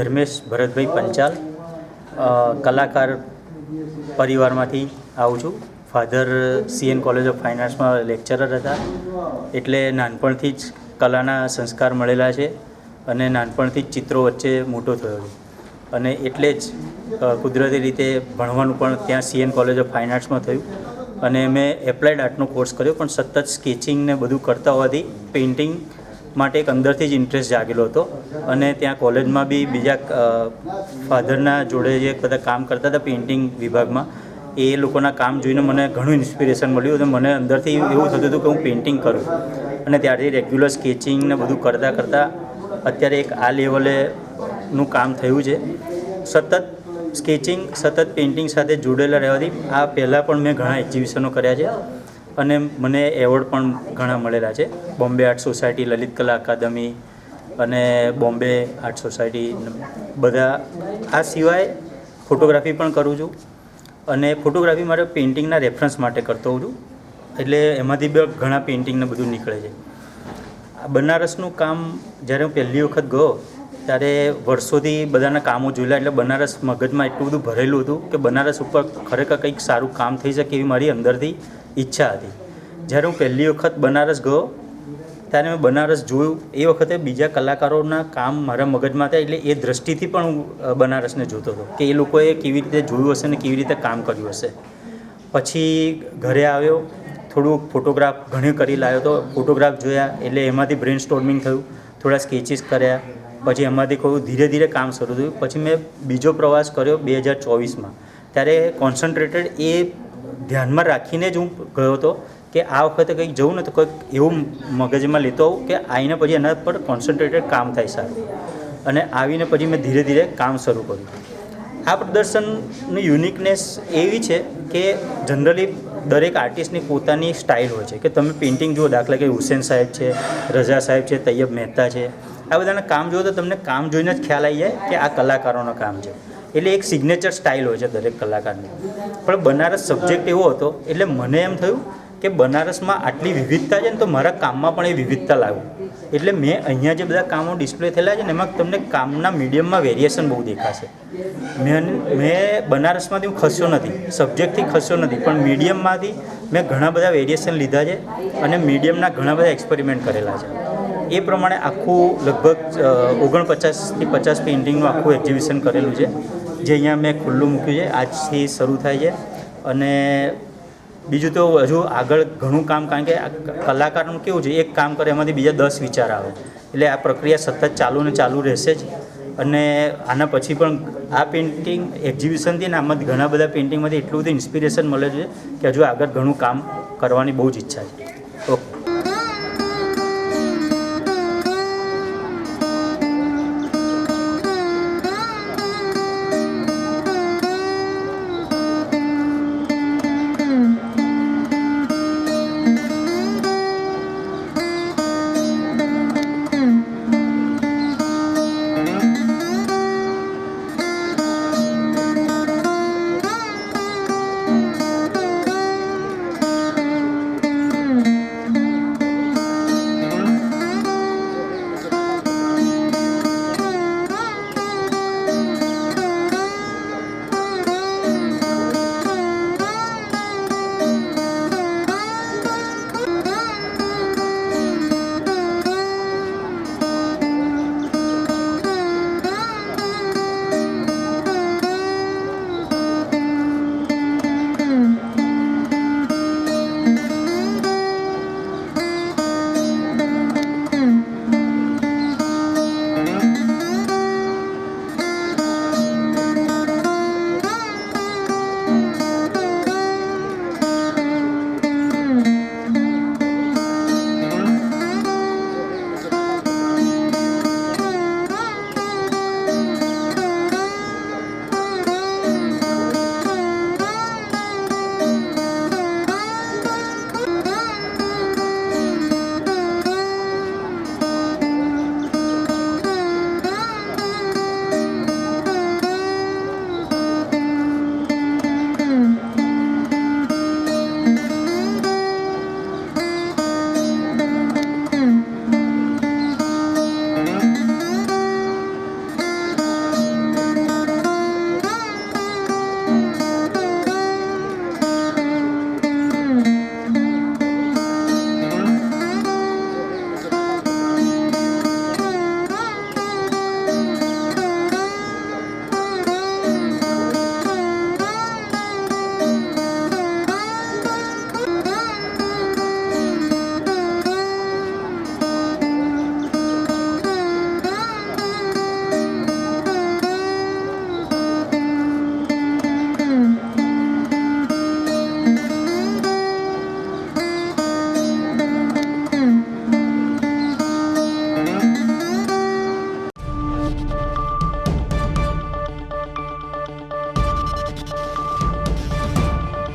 ધર્મેશ ભરતભાઈ પંચાલ કલાકાર પરિવારમાંથી આવું છું. Father CN college of fine આર્ટ્સમાં લેક્ચરર હતા, એટલે નાનપણથી જ કલાના સંસ્કાર મળેલા છે અને નાનપણથી જ ચિત્રો વચ્ચે મોટો થયો છું. અને એટલે જ કુદરતી રીતે ભણવાનું પણ ત્યાં CN કોલેજ ઓફ ફાઇન આર્ટ્સમાં થયું અને મેં એપ્લાઇડ આર્ટનો કોર્સ કર્યો, પણ સતત સ્કેચિંગ ને બધું કરતા હોવાથી પેઇન્ટિંગ માટે એક અંદરથી જ ઇન્ટરેસ્ટ જાગેલો હતો. અને ત્યાં કોલેજમાં બી બીજા ફાધરના જોડે જે બધા કામ કરતા હતા પેઇન્ટિંગ વિભાગમાં, એ લોકોના કામ જોઈને મને ઘણું ઇન્સ્પિરેશન મળ્યું અને મને અંદરથી એવું થતું હતું કે હું પેઇન્ટિંગ કરું. અને ત્યારથી રેગ્યુલર સ્કેચિંગ ને બધું કરતાં અત્યારે એક આ લેવલેનું કામ થયું છે. સતત સ્કેચિંગ, સતત પેઇન્ટિંગ સાથે જોડેલા રહેવાથી આ પહેલાં પણ મેં ઘણા એક્ઝિબિશનો કર્યા છે અને મને એવોર્ડ પણ ઘણા મળેલા છે. બોમ્બે આર્ટ સોસાયટી, લલિત કલા અકાદમી અને બોમ્બે આર્ટ સોસાયટી બધા. આ સિવાય ફોટોગ્રાફી પણ કરું છું અને ફોટોગ્રાફી મારે પેઇન્ટિંગના રેફરન્સ માટે કરતો હોઉં છું, એટલે એમાંથી બી ઘણા પેઇન્ટિંગને બધું નીકળે છે. બનારસનું કામ જ્યારે હું પહેલી વખત ગયો ત્યારે વર્ષોથી બધાના કામો જોયેલા, એટલે બનારસ મગજમાં એટલું બધું ભરેલું હતું કે બનારસ ઉપર ખરેખર કંઈક સારું કામ થઈ શકે એવી મારી અંદરથી ઈચ્છા હતી. જ્યારે હું પહેલી વખત બનારસ ગયો ત્યારે મેં બનારસ જોયું. એ વખતે બીજા કલાકારોના કામ મારા મગજમાં હતા, એટલે એ દૃષ્ટિથી પણ હું બનારસને જોતો હતો કે એ લોકોએ કેવી રીતે જોયું હશે ને કેવી રીતે કામ કર્યું હશે. પછી ઘરે આવ્યો, થોડુંક ફોટોગ્રાફ ઘણી કરી લાવ્યો તો ફોટોગ્રાફ જોયા, એટલે એમાંથી બ્રેન સ્ટોર્મિંગ થયું, થોડા સ્કેચીસ કર્યા, પછી એમાંથી થોડું ધીરે ધીરે કામ શરૂ થયું. પછી મેં બીજો પ્રવાસ કર્યો 2024માં, ત્યારે કોન્સન્ટ્રેટેડ એ ધ્યાનમાં રાખીને જ હું ગયો હતો કે આ વખતે કંઈક જવું ને તો કંઈક એવું મગજમાં લેતો આવું કે આવીને પછી એના પર કોન્સન્ટ્રેટેડ કામ થાય સારું. અને આવીને પછી મેં ધીરે ધીરે કામ શરૂ કર્યું. આ પ્રદર્શનની યુનિકનેસ એવી છે કે જનરલી દરેક આર્ટિસ્ટની પોતાની સ્ટાઇલ હોય છે. કે તમે પેઇન્ટિંગ જુઓ, દાખલા કે હુસેન સાહેબ છે, રઝા સાહેબ છે, તૈયબ મહેતા છે, આ બધાના કામ જુઓ તો તમને કામ જોઈને જ ખ્યાલ આવી જાય કે આ કલાકારોનું કામ છે. એટલે એક સિગ્નેચર સ્ટાઇલ હોય છે દરેક કલાકારની. પણ બનારસ સબ્જેક્ટ એવો હતો એટલે મને એમ થયું કે બનારસમાં આટલી વિવિધતા છે ને તો મારા કામમાં પણ એ વિવિધતા લાવું. એટલે મેં અહીંયા જે બધા કામો ડિસ્પ્લે થયેલા છે ને એમાં તમને કામના મીડિયમમાં વેરિએશન બહુ દેખાશે. મેં બનારસમાંથી હું ખસ્યો નથી, સબ્જેક્ટથી ખસ્યો નથી, પણ મીડિયમમાંથી મેં ઘણા બધા વેરિએશન લીધા છે અને મીડિયમના ઘણા બધા એક્સપેરિમેન્ટ કરેલા છે. એ પ્રમાણે આખું લગભગ 49થી 50 પેઇન્ટિંગનું આખું એક્ઝિબિશન કરેલું છે, જે અહીંયા મેં ખુલ્લું મૂક્યું છે. આજથી શરૂ થાય છે. અને બીજું તો હજુ આગળ ઘણું કામ, કારણ કે કલાકારનું કેવું છે, એક કામ કરે એમાંથી બીજા 10 વિચાર આવે, એટલે આ પ્રક્રિયા સતત ચાલુ ને ચાલુ રહેશે જ. અને આના પછી પણ આ પેઇન્ટિંગ એક્ઝિબિશનથી ને આમાં ઘણા બધા પેઇન્ટિંગમાંથી એટલું બધું ઇન્સ્પિરેશન મળે છે કે હજુ આગળ ઘણું કામ કરવાની બહુ જ ઈચ્છા છે. ઓકે.